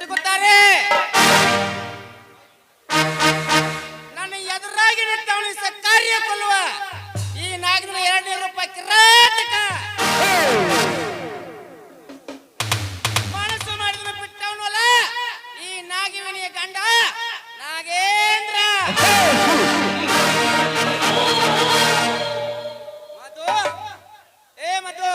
ನಡುಗುತ್ತಾರೆ. ನನ್ನ ಎದುರಾಗಿ ನಿಂತವನು ಸಕ್ಕಾರಿಯ ಕೊಲ್ಲುವ ಈ ನಾಗನ 200 ರೂಪಾಯಿ ಕಿರಾತಕ ಮನಸ್ಸು ಮಾಡಿದ ಬಿಟ್ಟವನು ಅಲ್ಲ ಈ ನಾಗಿವನಿಯ ಗಂಡ ನಾಗೇಂದ್ರ. ಮಧು, ಏ ಮಧು,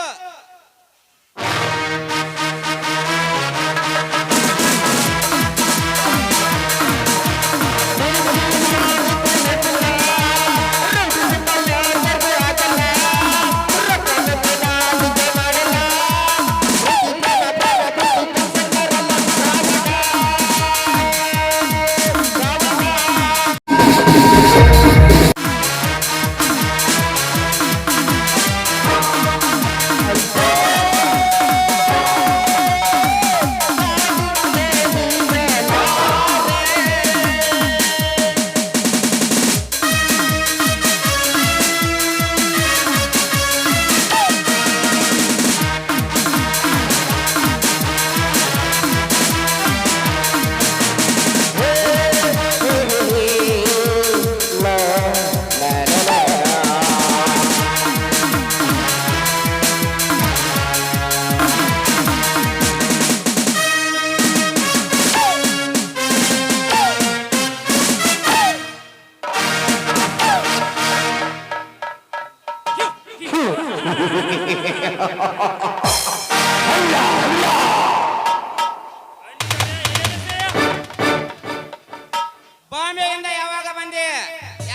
ಬಾಂಬೆಯಿಂದ ಯಾವಾಗ ಬಂದೆ?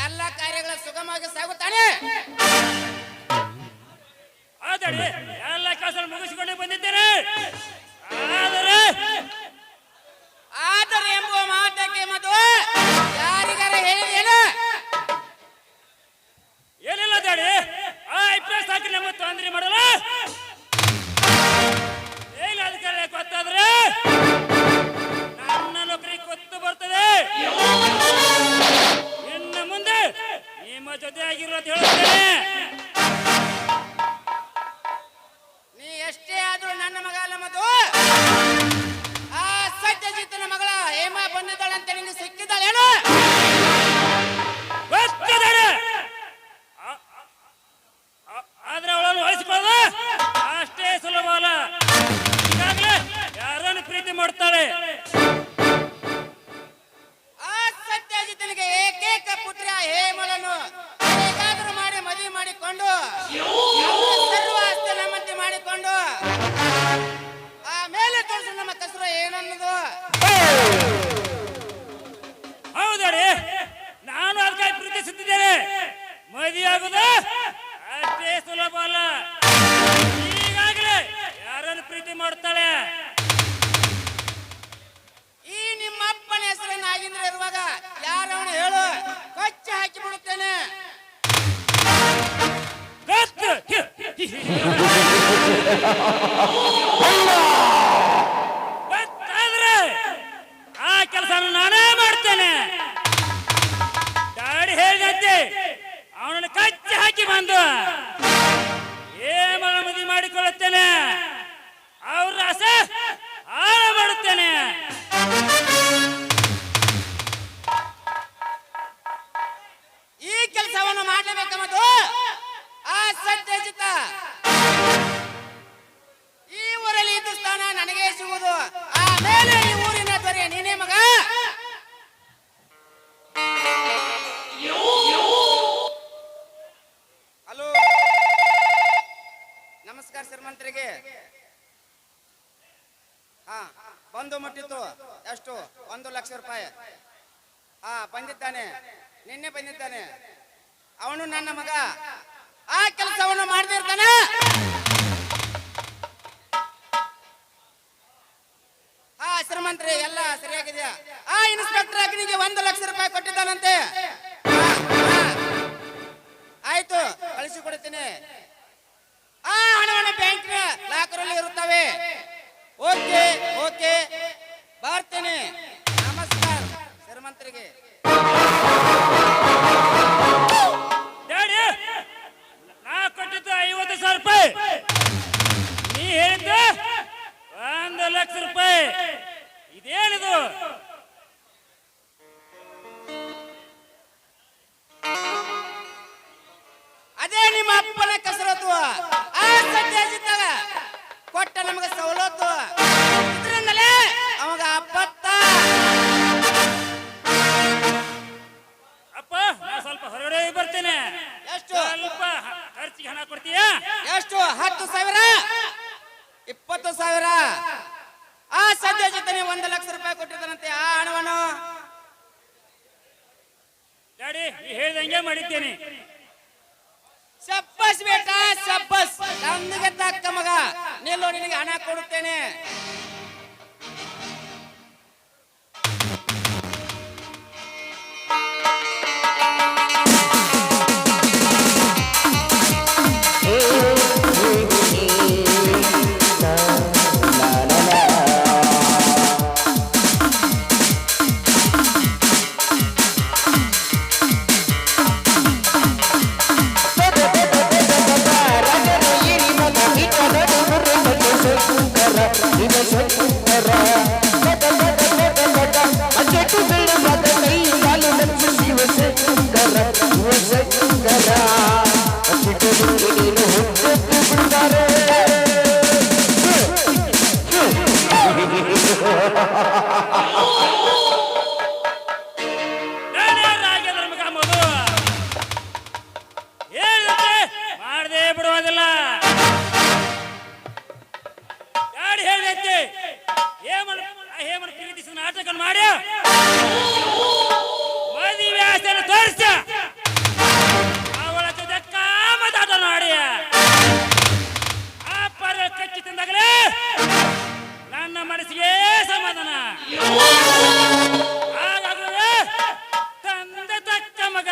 ಎಲ್ಲ ಕಾರ್ಯಗಳ ಸುಗಮವಾಗಿ ಸಾಗುತ್ತಾನೆ. ಎಲ್ಲ ಕೆಲಸ ಮುಗಿಸಿಕೊಂಡು ಬಂದಿದ್ದೇನೆ. ಆದರೆ ಎಂಬುವ ಮಾತಕ್ಕೆ ಮಧು ಯಾರಿಗಾರ ಹೇಳಿದೇನು? ಏನಿಲ್ಲ ದಾಡಿ, ಆ ಇಪ್ರೆಸ್ ಹಾಕಿ ನಮ್ಮ ತೊಂದರೆ ಮಾಡಲ್ಲ. ಏನು ಅದಕ್ಕೆ ಗೊತ್ತಾದ್ರೆ ನನ್ನ ನೌಕರಿ ಗೊತ್ತು ಬರ್ತದೆ. ಇನ್ನು ಮುಂದೆ ನಿಮ್ಮ ಜೊತೆ ಆಗಿರೋದು ಹೇಳುತ್ತೇನೆ. ನೀ ಎಷ್ಟೇ ಆದ್ರೂ ನನ್ನ ಮಗ ಅಲ್ಲ ಮಧು. ಆ ಸತ್ಯಜಿತನ ಮಗಳ ಹೇಮಾ ಬಂದಿದ್ದಾಳಂತ ನಿಂಗೆ ಸಿಕ್ಕಿದ್ದಾಳೇನು? ಗೊತ್ತಿದ್ದಾಳೆ, ಆದ್ರೆ ಅವಳನ್ನು ವಹಿಸಿಕೊಳ್ಳೋದು ಅಷ್ಟೇ ಸುಲಭ ಅಲ್ಲ. ಈಗಾಗಲೇ ಯಾರನ್ನು ಪ್ರೀತಿ ಮಾಡ್ತಾಳೆ. ಆ ಸತ್ಯಜಿತನಿಗೆ ಏಕೈಕ ಪುತ್ರ ಹೇಮಳನ್ನು ಹೇಗಾದ್ರೂ ಮಾಡಿ ಮದುವೆ ಮಾಡಿಕೊಂಡು ಸರ್ವ ಆಸ್ತಿ ನಮ್ಮಂತೆ ಮಾಡಿಕೊಂಡು ಆಮೇಲೆ ತೋರಿಸು ನಮ್ಮ ಕಸರು ಏನನ್ನೋದು. ಹೌದಾಡಿ, ನಾನು ಅದಕ್ಕಾಗಿ ಪ್ರೀತಿಸುತ್ತಿದ್ದೇನೆ. ಮದುವೆಯಾಗುವುದು ಅಷ್ಟೇ ಸುಲಭ ಅಲ್ಲ. ಈಗಾಗಲೇ ಯಾರನ್ನು ಪ್ರೀತಿ ಮಾಡ್ತಾಳೆ. ಈ ನಿಮ್ಮ ಅಪ್ಪನ ಹೆಸರು ನಾಗೇಂದ್ರ ಇರುವಾಗ ಯಾರವನು ಹೇಳು, ಕೊಚ್ಚಿ ಹಾಕಿ ಬಿಡುತ್ತೇನೆ. ಗೊತ್ತಾದ್ರೆ ಆ ಕೆಲಸ ನಾನೇ ಮಾಡ್ತೇನೆ. ದಾಡಿ ಹೇಳಿದಂತೆ ಅವನನ್ನು ಕಚ್ಚಿ ಹಾಕಿ ಬಂದು ಮದುವೆ ಮಾಡಿಕೊಳ್ಳುತ್ತೇನೆ. ಅವ್ರ ಆಸೆ ಹಾಳ ಮಾಡುತ್ತೇನೆ. ಈ ಕೆಲಸವನ್ನು ಮಾಡಲೇಬೇಕ ಮಧು. ಆ ಸತ್ಯಜಿತ ಈ ಊರಲ್ಲಿ ಇದ್ದು ಸ್ಥಾನ ನನಗೆ ಸಿಗುವುದು. ಆಮೇಲೆ ಈ ಊರಿನ ದೊರೆ ನೀನೇ ಮಗ. ಹಲೋ, ನಮಸ್ಕಾರ ಶ್ರೀಮಂತರಿಗೆ. ಹಾ, ಬಂದು ಮುಟ್ಟಿತ್ತು. ಎಷ್ಟು? 1 ಲಕ್ಷ ರೂಪಾಯಿ. ಬಂದಿದ್ದಾನೆ, ನಿನ್ನೆ ಬಂದಿದ್ದಾನೆ. ಅವನು ನನ್ನ ಮಗ. ಆ ಕೆಲಸವನ್ನು ಮಾಡದಿರ್ತಾನೆ. ಶ್ರೀಮಂತರೇ, ಎಲ್ಲ ಸರಿಯಾಗಿದೆ. ಆ ಇನ್ಸ್ಪೆಕ್ಟರ್ ಅಗ್ನಿಗೆ 1 ಲಕ್ಷ ರೂಪಾಯಿ ಕೊಟ್ಟಿದ್ದಾನಂತೆ. ಆಯ್ತು, ಕಳಿಸಿಕೊಡ್ತೀನಿ. ಆ ಹಣವನ್ನು ಬ್ಯಾಂಕಿನ ಲಾಕರಲ್ಲಿ ಇರುತ್ತವೆ. ಓಕೆ ಓಕೆ, ಬರ್ತೇನೆ. ನಮಸ್ಕಾರ ಶ್ರೀಮಂತರಿಗೆ. ನಾ ಕೊಟ್ಟಿದ್ದು 50,000 ರೂಪಾಯಿ. ನೀ ಹೇಳಿದ್ದು 1 ಲಕ್ಷ ರೂಪಾಯಿ. ಇದೇನು ಗಾಡಿ ನೀ ಹೇಳ್ದಂಗೆ ಮಾಡಿದ್ದೇನೆ. ಸಬ್ಬಸ್ ಬೇಟ ಸಬ್ಬಸ್, ನಮ್ಗೆ ತಕ್ಕ ಮಗ. ನಿಲ್ಲೋ, ನಿನಗೆ ಹಣ ಕೊಡುತ್ತೇನೆ. ನಾನೇ ರಾಜೇಂದ್ರ ಮಗ ಮಧು. ಹೇಳಿದಂತೆ ಮಾಡದೆ ಬಿಡುವುದಿಲ್ಲ. ಗಾಡಿ ಹೇಳಿದಂತೆ ಹೇಮನ ಪ್ರೀತಿಸಿದ ನಾಟಕ ಮಾಡಿ ಮದುವೆ ಆಸೆಯನ್ನು ತೋರಿಸ ಅವಳ ಜೊತೆ ಕಾಮದಾಟ ಮಾಡಿ ಆ ಪರ ಕಚ್ಚಿ ತಿಂದಾಗಲೇ ನನ್ನ ಮನಸ್ಸಿಗೆ ಸಮಾಧಾನ. ಹಾಗಾಗಲೇ ತಂದೆ ತಕ್ಕ ಮಗ.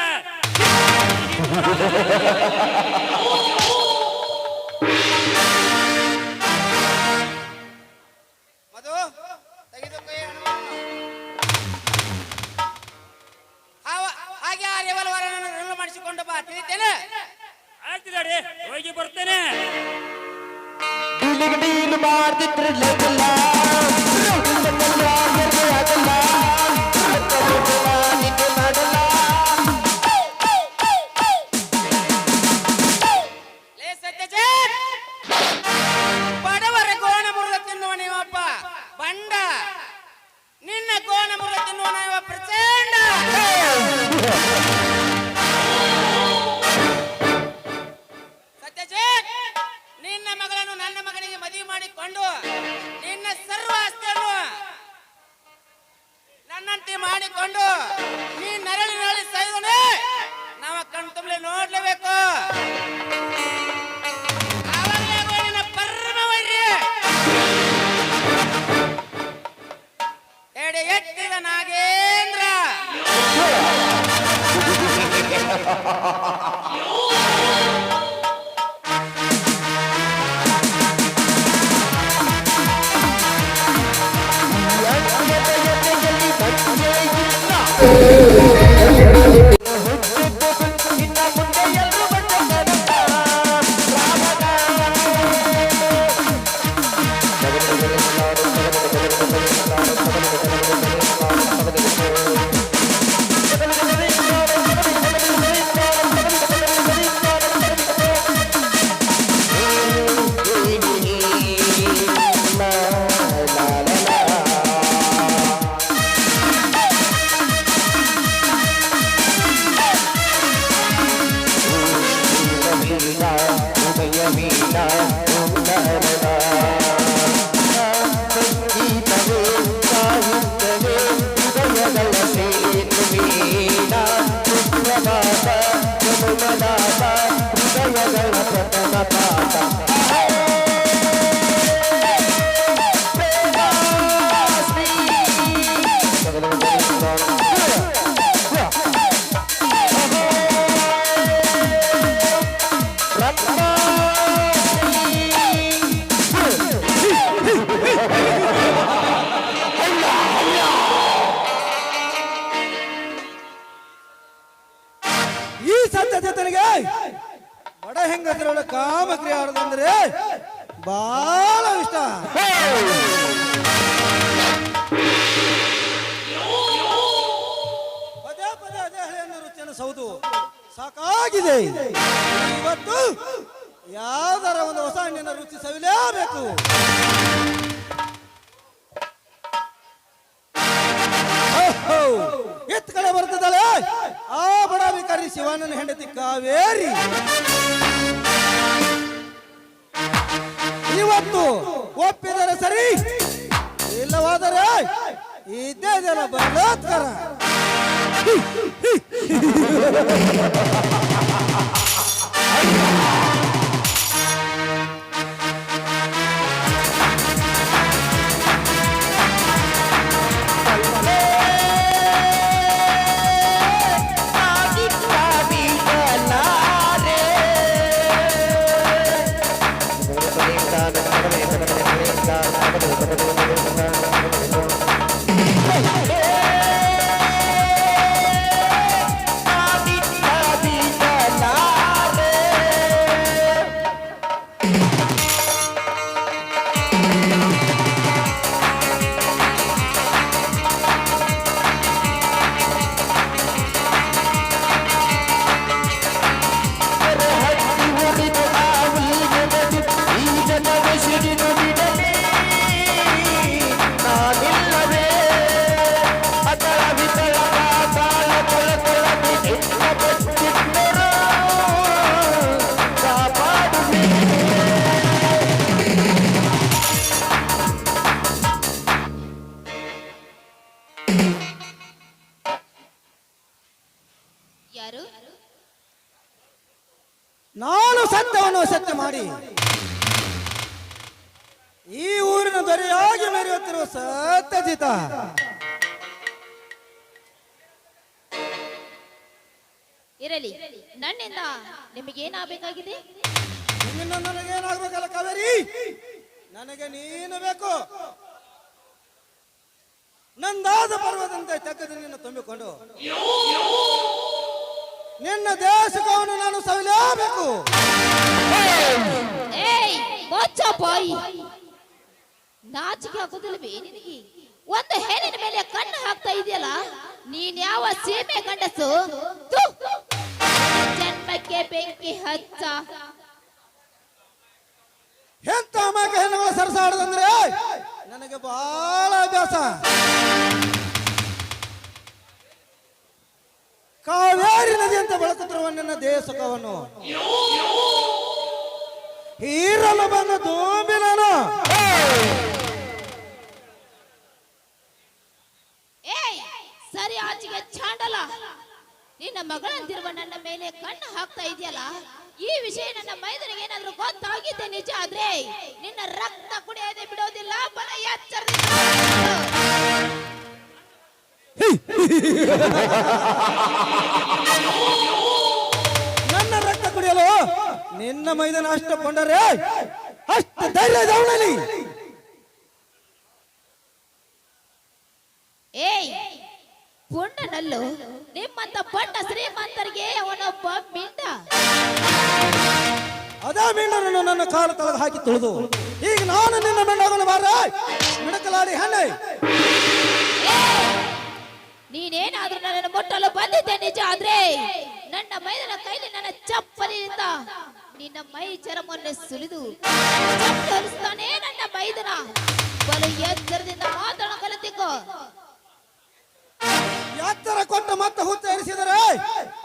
ಮಧು, ತೆಗೆದುಕೋ ಈ ಹಣವನ್ನು. ಹಾಗೆ ಆ ರಿವಾಲ್ವರನ್ನು ಮಾಡಿಸಿಕೊಂಡು ಬಾ, ತಿಳಿತೇನೆ? ಆಗ್ತಿದ್ದಾಡಿ, ಹೋಗಿ ಬರ್ತೇನೆ. ಡೀಲು ಮಾಡ್ತಿದ್ರೆ ಲಗಲ್ಲ ಆಗಲ್ಲ ನಿದ್ದೆ ಮಾಡಲ್ಲ. ಲೇ ಸತ್ಯಜಿತ್, ಬಡವರ ಗೋಣ ಮುರಿದ ತಿನ್ನುವ ನೀವಪ್ಪ ಬಂಡ, ನಿನ್ನ ಗೋಣ ಮುರಿದ ತಿನ್ನುವ ನಾವ ಪ್ರಚಂಡ. ಸತ್ಯಜಿತ್, ನಿನ್ನ ಮಗಳನ್ನು ನನ್ನ ಮಗನಿಗೆ ಮದುವೆ ಮಾಡಿಕೊಂಡು ನಿನ್ನ ಸರ್ವ ಆಸ್ತಿಯನ್ನು ನನ್ನಂತೆ ಮಾಡಿಕೊಂಡು ನೀ ನರಳಿ ನರಳಿ ಸಾಯ್ದನೆ ನಾವ ಕಣ್ ತುಂಬಲೆ ನೋಡ್ಲೇಬೇಕು. ಆವಾಗಲೇ ಆಗೋ ನಿನ್ನ ಪರಮ ವೈರ್ಯ ಎಡೆ ಎತ್ತಿದ ನಾಗೇಂದ್ರ. ಈ ಸತ್ಯತೆಗೆ ಬಡ ಹೆಂಗಸರ ಕಾಮಕ್ರಿಯೆ ಆಡೋದಂದ್ರೆ ಬಹಳ ಇಷ್ಟ. ಪದೇ ಪದೇ ಅದೇ ಹಳೆಯನ್ನು ರುಚಿಯನ್ನು ಸೌದು ಸಾಕಾಗಿದೆ. ಇವತ್ತು ಯಾವ್ದಾರ ಒಂದು ಹೊಸ ಹಣ್ಣಿನ ರುಚಿ ಸವಿಲೇಬೇಕು. ಎತ್ ಕಡೆ ಬರ್ತದಲ್ಲ ಆ ಬಡ ಭಿಕಾರಿ ಶಿವಣ್ಣನ ಹೆಂಡತಿ ಕಾವೇರಿ. ಇವತ್ತು ಒಪ್ಪಿದರೆ ಸರಿ, ಇಲ್ಲವಾದರೆ ಇದ್ದೇ ಜನ ಬಲಾತ್ಕಾರ. ಯಾರು? ನಾನು ಸತ್ಯವನ್ನು ಸತ್ಯ ಮಾಡಿ ಈ ಊರಿನ ದೊರೆಯಾಗಿ ಮೆರೆಯುತ್ತಿರುವ ಸತ್ಯಜಿತ. ಇರಲಿ, ನನ್ನಿಂದ ನಿಮಗೇನಾಗಬೇಕಾಗಿದೆ? ನಿನ್ನಿಂದ ನನಗೇನಾಗ್ಬೇಕಲ್ಲ ಕಾವೇರಿ? ನನಗೆ ನೀನು ಬೇಕು. ನಂದಾದ ಪರ್ವದಂತೆ ತೆಗೆದು ನಿನ್ನ ತುಂಬಿಕೊಂಡು ನಿನ್ನ ದೇಶಕವನ್ನು ನಾನು ಸವಿಲೇಬೇಕು. ಏಯ್ ಮೊಚ್ಚ ಬಾಯಿ, ನಾಚಿಕೆ ಆಗುದಿಲ್ವೇ ನಿನಗೆ? ಒಂದು ಹೆಣ್ಣಿನ ಮೇಲೆ ಕಣ್ಣು ಹಾಕ್ತಾ ಇದೆಯಲ್ಲ, ನೀನ್ ಯಾವ ಸೀಮೆ ಗಂಡಸು? ಥು! ಜನ್ಮಕ್ಕೆ ಬೆಂಕಿ ಹಚ್ಚ. ಎಂತ ಅಮಾಯಕ ಹೆಣ್ಣುಗಳ ಸರಸಾಡದಂದ್ರೆ ನನಗೆ ಬಹಳ ಅಭ್ಯಾಸ. ಕಾವೇರಿ ನದಿ ಅಂತ ಬೆಳಕುತ್ತಿರುವ ನನ್ನ ದೇಶಕವನ್ನು ಹೀರಲು ಬಂದ ದೂಂಬಿ ನಾನು. ಏಯ್ ಸರಿ ಆಚೆಗೆ ಚಾಂಡಲ, ನಿನ್ನ ಮಗಳಂತಿರುವ ನನ್ನ ಮೇಲೆ ಕಣ್ಣು ಹಾಕ್ತಾ ಇದೆಯಲ್ಲ, ಈ ವಿಷಯ ನನ್ನ ಮೈದನಿಗೆ ಏನಾದ್ರೂ ಗೊತ್ತಾಗಿದ್ದೆ ನಿಜ ಆದ್ರೆ ನಿನ್ನ ರಕ್ತ ಕುಡಿಯದೆ ಬಿಡೋದಿಲ್ಲ. ಬಲ ಎಚ್ಚರದಿಂದ ನನ್ನ ರಕ್ತ ಕುಡಿಯಲು ನಿನ್ನ ಮೈದಾನ ಅಷ್ಟು ಕೊಂಡರೆ ಅಷ್ಟು ಧೈರ್ಯ ಅವನಲ್ಲಿ. ಏಯ್ ಪುಂಡನಲ್ಲು, ನಿಮ್ಮಂತ ಪಟ್ಟ ಶ್ರೀಮಂತರಿಗೆ ಅವನೊಬ್ಬ ಮಿಂಡ. ಅದೇ ಮೀನನ್ನು ನನ್ನ ಕಾಲ ತಳಗ ಹಾಕಿ ತುಳಿದು ಈಗ ನಾನು ನಿನ್ನ ಮೆಂಡಾಗಲು ಬಾರ ಮಿಡಕಲಾಡಿ ಹೆಣ್ಣೆ. ನೀನೇನಾದ್ರೂ ನನ್ನನ್ನು ಮುಟ್ಟಲು ಬಂದಿದ್ದೆ ನಿಜ ಆದ್ರೆ ನನ್ನ ಮೈದನ ಕೈಲಿ ನನ್ನ ಚಪ್ಪಲಿನಿಂದ ನಿನ್ನ ಮೈ ಚರಮನ್ನು ಸುಲಿದು ಚಪ್ಪಲಿಸ್ತಾನೆ ನನ್ನ ಮೈದನ. ಬಲು ಎಚ್ಚರದಿಂದ ಮಾತಾಡ ಕಲಿತಿಕೋ. ಎತ್ತರ ಕೊಟ್ಟು ಮತ್ತೆ ಹುತ್ತ ಎರಿಸಿದರೆ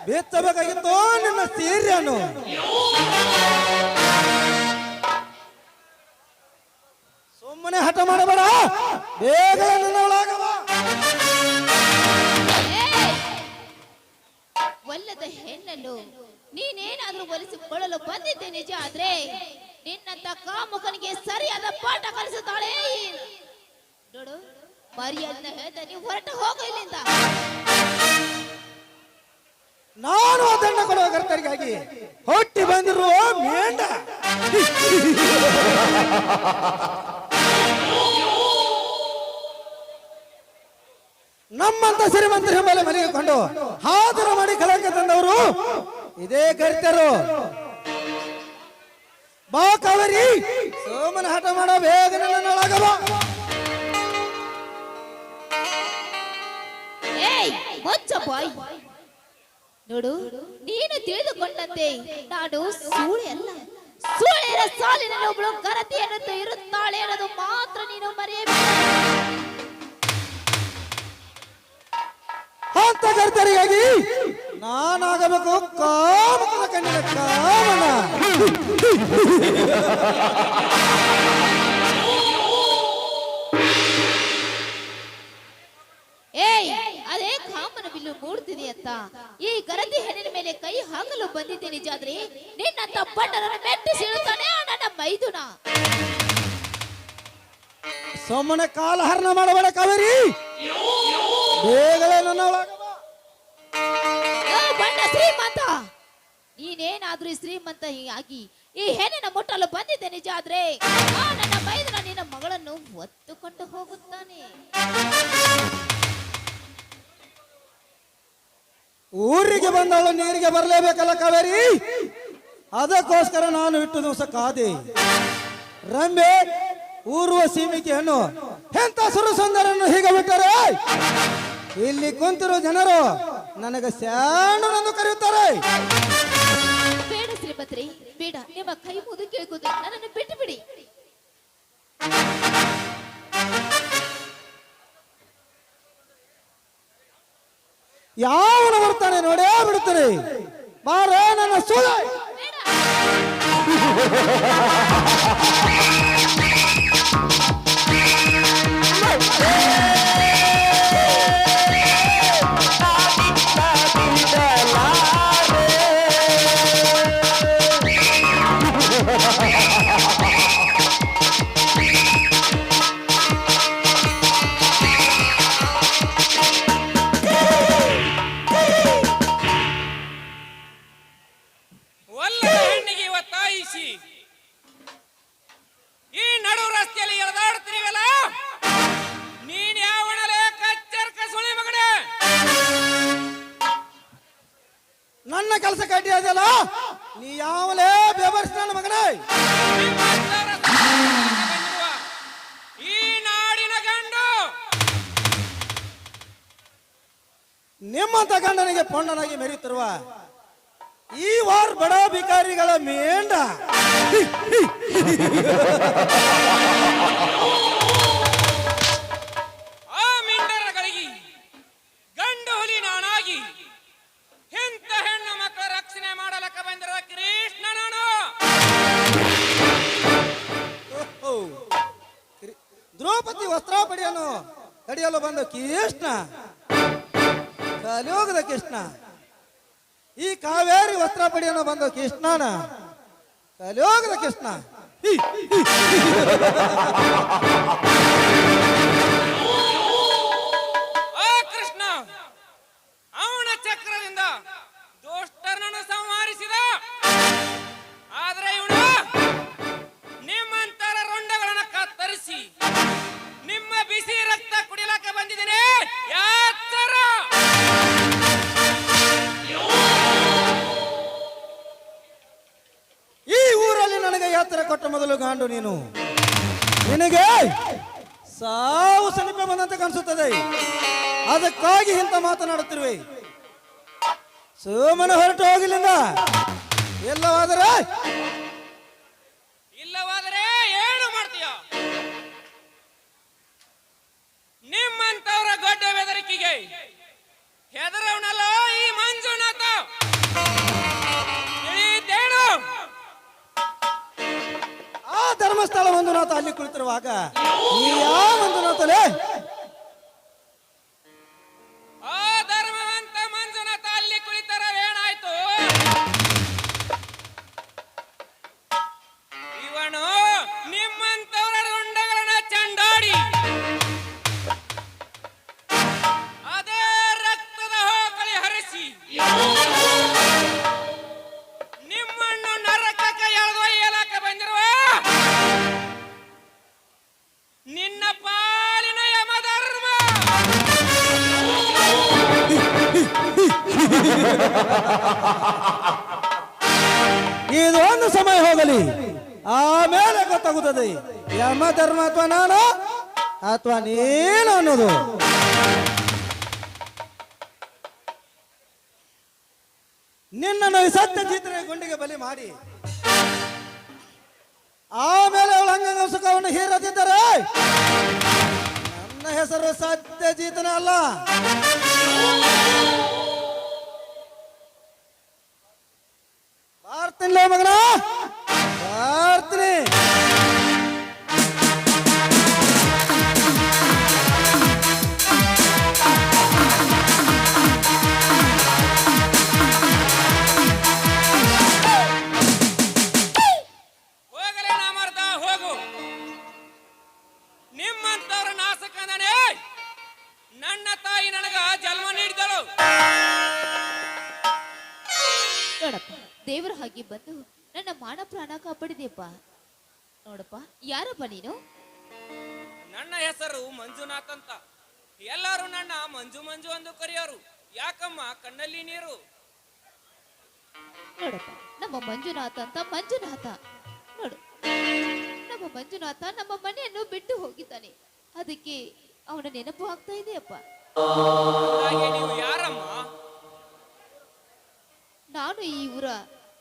ಬೆತ್ತಬೇಕಾಗಿತ್ತು ನಿನ್ನ ಸೀರೆಯನ್ನು. ಸುಮ್ಮನೆ ಹಠ ಮಾಡಬೇಡ, ಬೇಗ ನನ್ನವಳಾಗವ. ಒಲ್ಲದ ಹೆಣ್ಣನ್ನು ನೀನೇನಾದ್ರೂ ಒಲಿಸಿಕೊಳ್ಳಲು ಬಂದಿದ್ದೆ ನಿಜ ಆದ್ರೆ ನಿನ್ನಂತ ಕಾಮುಕನಿಗೆ ಸರಿಯಾದ ಪಾಠ ಕಲಿಸುತ್ತಾಳೆ. ನೋಡು, ಮರ್ಯಾದೆನ ಹೇಳ್ತಾ ನೀವು ಹೊರಟು ಹೋಗು ಇಲ್ಲಿಂದ. ನಾನು ಅದನ್ನ ಕೊಡುವ ಕರ್ತರಿಗಾಗಿ ಹೊಟ್ಟಿ ಬಂದಿರುವ ಮೇಂಡ. ನಮ್ಮಂತ ಶ್ರೀಮಂತರ ಮೇಲೆ ಮಲಗಿಕೊಂಡು ಹಾದರ ಮಾಡಿ ಕಳಂಕ ತಂದವರು ಇದೇ ಕರಿತರು. ಬಾ ಕಾವೇರಿ, ಸೋಮನ ಹಠ ಮಾಡೋ, ಬೇಗ ನನ್ನೊಳಗವ. ಏಯ್ ಮೊಚ್ಚ ಬಾಯ್, ನೋಡು, ನೀನು ತಿಳಿದುಕೊಂಡಂತೆ ನಾನು ಸೂಳೆ ಅಲ್ಲ. ಸೂಳೆಯ ಸಾಲಿನಲ್ಲಿ ಒಬ್ಬಳು ಗರತಿ ಅನ್ನೋದು ಇರುತ್ತಾಳೆ ಅನ್ನೋದು ಮಾತ್ರ ನೀನು ಮರೆಯಬೇಡ. ಅಂತ ಕರ್ತರಿಗಾಗಿ ನಾನಾಗಬೇಕು ಕಾಮಕನ ಕಣ್ಣಿನ ಕಾಮನ. ಏಯ್ ಅದೇ ಕಾಮನ ಬಿಲ್ಲು ಮೂಡ್ತಿದೆ ಅಂತ ಈ ಗರತಿ ಹೆಣ್ಣಿನ ಮೇಲೆ ಕೈ ಹಾಕಲು ಬಂದಿದ್ದೆ ನಿಜ ಆದ್ರೆ ನಿನ್ನಂತ ಬಂಡರನ್ನ ಮೆಟ್ಟಿಸಿರುತ್ತಾನೆ ನನ್ನ ಮೈದುನ. ಸುಮ್ಮನೆ ಕಾಲಹರಣ ಮಾಡಬೇಡ ಕಾವೇರಿ, ಬೇಗಲೇ ನನ್ನ ಒಳಗೆ ಬಾ. ಬಂಡ ಶ್ರೀಮಂತ, ನೀನೇನಾದ್ರೂ ಶ್ರೀಮಂತ ಆಗಿ ಈ ಹೆಣ್ಣಿನ ಮುಟ್ಟಲು ಬಂದಿದ್ದೆ ನಿಜ ಆದ್ರೆ ನನ್ನ ಮೈದುನ ನಿನ್ನ ಮಗಳನ್ನು ಒತ್ತುಕೊಂಡು ಹೋಗುತ್ತಾನೆ. ಊರಿಗೆ ಬಂದವಳು ನೀರಿಗೆ ಬರಲೇಬೇಕಲ್ಲ ಕಾವೇರಿ, ಅದಕ್ಕೋಸ್ಕರ ನಾನು ಇಟ್ಟು ದಿವಸ ಕಾದೆ. ರಂಬೆ ಊರುವ ಸೀಮಿಕೆ ಹೆಣ್ಣು ಎಂತ ಸುರು ಸುಂದರನ್ನು ಹೀಗೆ ಬಿಟ್ಟರೆ ಇಲ್ಲಿ ಕುಂತಿರೋ ಜನರು ನನಗೆ ಸ್ಯಾಣನೆಂದು ಕರೆಯುತ್ತಾರೆ. ಬೇಡ ಶ್ರೀಮಂತ್ರಿ, ಬೇಡ, ನಿಮ್ಮ ಕೈ ಮುದು ಕೇಳ್ಕೋದು, ನನ್ನನ್ನು ಬಿಟ್ಟು ಬಿಡಿ. ಯಾವನು ಬರ್ತಾನೆ ನೋಡೇ ಬಿಡುತ್ತಾರೆ. ಬಾರ ನನ್ನ ಸೂಳ. ಒಳ್ಳೆಯ ಹೆಣ್ಣಿಗೆ ಒತ್ತಾಯಿಸಿ ಈ ನಡು ರಸ್ತೆಯಲ್ಲಿ ಎಳೆದಾಡುತ್ತೀವಲ್ಲ, ನೀನ್ ಯಾವಣಲೆ ಕಚ್ಚರ್ಕ ಸುಳಿ ಮಗನೇ. ನನ್ನ ಕೆಲಸ ಕಟ್ಟಿ ಅದಲ್ಲ, ನೀ ಯಾವಲೇ ಬೇಬರ್ಸ್ ನನ್ನ ಮಗನೇ. ನಿಮ್ಮಂತವರ ಬಂದಿರುವ ಈ ನಾಡಿನ ಗಂಡು ನಿಮ್ಮಂತ ಗಂಡನಿಗೆ ಪೊಂಡನಾಗಿ ಮೆರೆಯುತ್ತಿರುವ ಈ ವಾರ್ ಬಡ ಭಿಕಾರಿಗಳ ಮೇಂಡ. ಆ ಮಿಂಡರಗಳಿಗೆ ಗಂಡು ಹುಲಿ ನಾನಾಗಿ ಇಂಥ ಹೆಣ್ಣು ಮಕ್ಕಳ ರಕ್ಷಣೆ ಮಾಡಲಕ್ಕ ಬಂದಿರುವ ಕೃಷ್ಣ ನಾನು. ದ್ರೌಪದಿ ವಸ್ತ್ರಾಪಡಿಯನ್ನು ತಡೆಯಲು ಬಂದ ಕೃಷ್ಣ, ಕಲಿಯೋಗದ ಕೃಷ್ಣ. ಈ ಕಾವೇರಿ ವಸ್ತ್ರಾಪಡಿಯನ್ನು ಬಂದ ಕೃಷ್ಣನ, ಕಲಿಯೋಗದ ಕೃಷ್ಣ. ಆ ಕೃಷ್ಣ ಅವನ ಚಕ್ರದಿಂದ ದುಷ್ಟರನ್ನು ಸಂಹರಿಸಿದ. ಆದ್ರೆ ಇವನು ನಿಮ್ಮಂತರ ರುಂಡಗಳನ್ನು ಕತ್ತರಿಸಿ ನಿಮ್ಮ ಬಿಸಿ ರಕ್ತ ಕುಡಿಲಕ್ಕ ಬಂದಿದ್ದೇನೆ. ಯಾತ್ತರ ಈ ಊರಲ್ಲಿ ನನಗೆ ಯಾತ್ರೆ ಕೊಟ್ಟ ಮೊದಲು ಗಾಂಡು ನೀನು. ನಿನಗೆ ಸಾವು ಸಮೀಪ ಬಂದಂತೆ ಕಾಣಿಸುತ್ತದೆ, ಅದಕ್ಕಾಗಿ ಇಂಥ ಮಾತನಾಡುತ್ತಿರುವೆ. ಸುಮ್ಮನೆ ಹೊರಟು ಹೋಗಿಲ್ಲಿಂದ. ಎಲ್ಲವಾದರೆ ಇಲ್ಲವಾದರೆ ಏನು ಮಾಡ್ತೀಯ? ನಿಮ್ಮಂತವರ ಗೊಡ್ಡ ಬೆದರಿಕೆಗೆ ಹೆದರವನಲ್ಲ ಈ ಮಂಜುನಾಥ. ತಿಳಿಯಿತೇನು? ಆ ಧರ್ಮಸ್ಥಳ ಮಂಜುನಾಥ ಅಲ್ಲಿ ಕುಳಿತಿರುವಾಗ ನೀ ಯಾವ ಮಂಜುನಾಥಲೇ? ಆ ಧರ್ಮವಂತ ಮಂಜುನಾಥ ಅಲ್ಲಿ ಕುಳಿತರ ಏನಾಯ್ತು? ಇವನು ನಿಮ್ಮಂತವರ ರುಂಡಗಳನ್ನ ಚಂಡಾಡಿ ಅದೇ ರಕ್ತದ ಹೋಕಳಿ ಹರಿಸಿ ನಿಮ್ಮನ್ನು ನರಕಕ್ಕೆ ಎಳೆದೊಯ್ಯಲಕ್ಕ ಬಂದಿರುವ ನಿನ್ನ ಪಾಲಿನ ಯಮಧರ್ಮ. ಇದೊಂದು ಸಮಯ ಹೋಗಲಿ, ಆಮೇಲೆ ಗೊತ್ತಾಗುತ್ತದೆ ಯಮ ಧರ್ಮ ಅಥವಾ ನಾನು ಅಥವಾ ನೀನು ಅನ್ನೋದು. ನಿನ್ನನ್ನು ಈ ಸತ್ಯ ಜೀತನ ಗುಂಡಿಗೆ ಬಲಿ ಮಾಡಿ ಆಮೇಲೆ ಅವಳ ಅಂಗಾಂಗ ಸುಖವನ್ನು ಹೀರದಿದ್ದರೆ ನನ್ನ ಹೆಸರು ಸತ್ಯಜೀತನ ಅಲ್ಲ. ಬರ್ತೀನಿ ಮಗನ, ಬರ್ತೀನಿ. ಜನ್ಮ ನೀಡಿದಳು. ನೋಡಪ್ಪ, ದೇವರ ಹಾಗೆ ಬಂದು ನನ್ನ ಮಾನ ಪ್ರಾಣ ಕಾಪಾಡಿದೆಯಪ್ಪ. ನೋಡಪ್ಪ, ಯಾರಪ್ಪ ನೀನು? ನನ್ನ ಹೆಸರು ಮಂಜುನಾಥ್ ಅಂತ. ಎಲ್ಲರೂ ನನ್ನ ಮಂಜು ಮಂಜು ಎಂದು ಕರೆಯೋರು. ಯಾಕಮ್ಮ ಕಣ್ಣಲ್ಲಿ ನೀರು? ನೋಡಪ್ಪ, ನಮ್ಮ ಮಂಜುನಾಥ ಅಂತ ಮಂಜುನಾಥ. ನೋಡು, ನಮ್ಮ ಮಂಜುನಾಥ ನಮ್ಮ ಮನೆಯನ್ನು ಬಿಟ್ಟು ಹೋಗಿದ್ದಾನೆ. ಅದಕ್ಕೆ ಅವನ ನೆನಪು ಆಗ್ತಾ ಇದೆಯಪ್ಪ. ಹಾಗೆ ನೀವು ಯಾರಮ್ಮ? ನಾನು ಈ ಊರ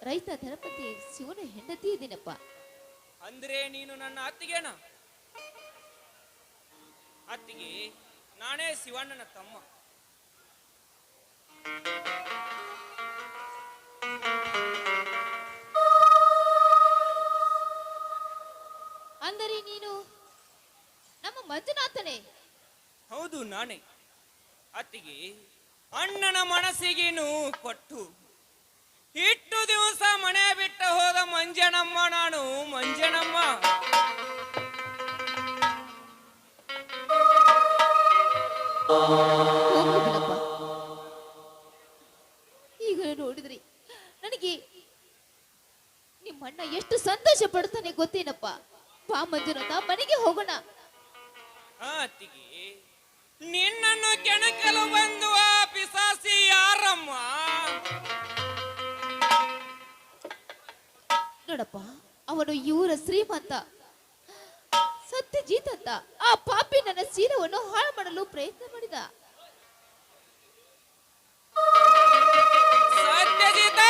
ರೈತ ಧನಪತಿ ಶಿವನ ಹೆಂಡತಿ ಇದ್ದೀನಪ್ಪ. ಅಂದ್ರೆ ನೀನು ನನ್ನ ಅತ್ತಿಗೆನ? ಅತ್ತಿಗೆ, ನಾನೇ ಶಿವಣ್ಣನ ತಮ್ಮ. ಅಂದರೆ ನೀನು ನಮ್ಮ ಮಂಜುನಾಥನೇ? ಹೌದು, ನಾನೇ. ಅತ್ತಿಗೆ, ಅಣ್ಣನ ಮನಸ್ಸಿಗೇನು ಕೊಟ್ಟು ಇಟ್ಟು ದಿವಸ ಮನೆ ಬಿಟ್ಟು ಹೋದ ಮಂಜನಮ್ಮ ನಾನು, ಮಂಜನಮ್ಮ. ಹೋಗ್ಬಿಡಪ್ಪ. ಈಗ ನೋಡಿದ್ರಿ, ನನಗೆ ನಿಮ್ಮಣ್ಣ ಎಷ್ಟು ಸಂತೋಷ ಪಡ್ತಾನೆ ಗೊತ್ತೇನಪ್ಪ. ಬಾ ಮಂಜುನಾಥ, ಮನೆಗೆ ಹೋಗೋಣ. ಅತ್ತಿಗೆ, ನಿನ್ನನ್ನು ಕೆಣಕಲು ಬಂದು ಆ ಪಿಸಾಸಿ ಯಾರಮ್ಮ? ನೋಡಪ್ಪ, ಅವನು ಇವರ ಶ್ರೀಮಂತ ಸತ್ಯಜೀತ್ ಅಂತ. ಆ ಪಾಪಿ ನನ್ನ ಸೀರೆಯನ್ನು ಹಾಳು ಮಾಡಲು ಪ್ರಯತ್ನ ಮಾಡಿದ. ಸತ್ಯಜಿತ,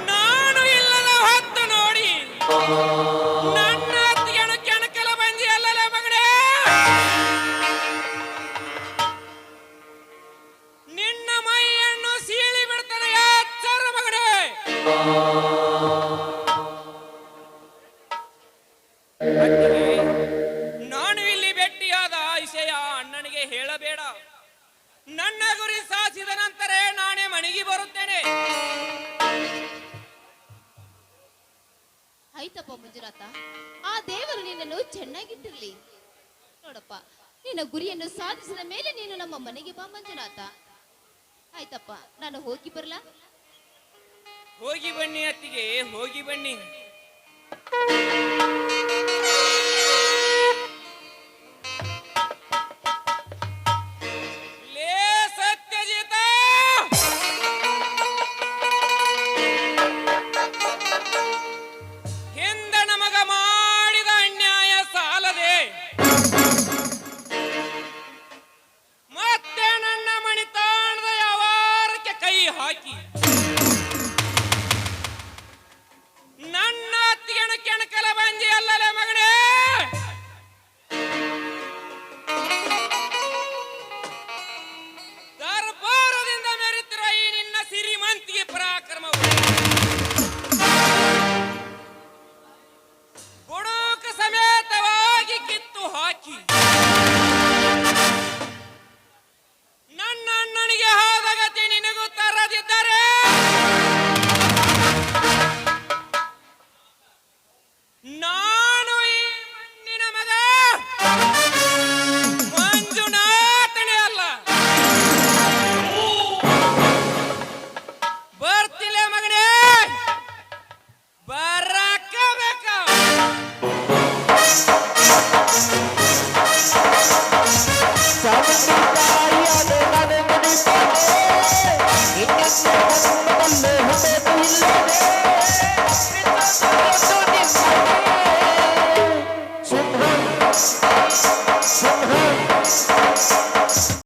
ನಾನು ಇಲ್ಲದ ಹೊತ್ತು ನೋಡಿ ನನ್ನ ಅತ್ತಿಗೆಯನ್ನು ಕೆಣಕಲು ಬಂದಿ ಅಲ್ಲಲ್ಲ ಮಗನೇ? ನಿನ್ನ ಮೈಯನ್ನು ಸೀಳಿ ಬಿಡ್ತಾನೆ ಎಚ್ಚರ ಮಗನೇ. ಅತ್ತಿಗೆ, ನಾನು ಇಲ್ಲಿ ಭೇಟಿಯಾದ ವಿಷಯ ಅಣ್ಣನಿಗೆ ಹೇಳಬೇಡ. ನನ್ನ ಗುರಿ ಸಾಧಿಸಿದ ನಂತರ ನಾನೇ ಮನೆಗೆ ಬರುತ್ತೇನೆ. ಆಯ್ತಪ್ಪ ಮಂಜುನಾಥ, ಆ ದೇವರು ನಿನ್ನನ್ನು ಚೆನ್ನಾಗಿಟ್ಟಿರ್ಲಿ. ನೋಡಪ್ಪ, ನಿನ್ನ ಗುರಿಯನ್ನು ಸಾಧಿಸಿದ ಮೇಲೆ ನೀನು ನಮ್ಮ ಮನೆಗೆ ಬಾ ಮಂಜುನಾಥ. ಆಯ್ತಪ್ಪ, ನಾನು ಹೋಗಿ ಬರಲಾ? ಹೋಗಿ ಬನ್ನಿ ಅತ್ತಿಗೆ, ಹೋಗಿ ಬನ್ನಿ.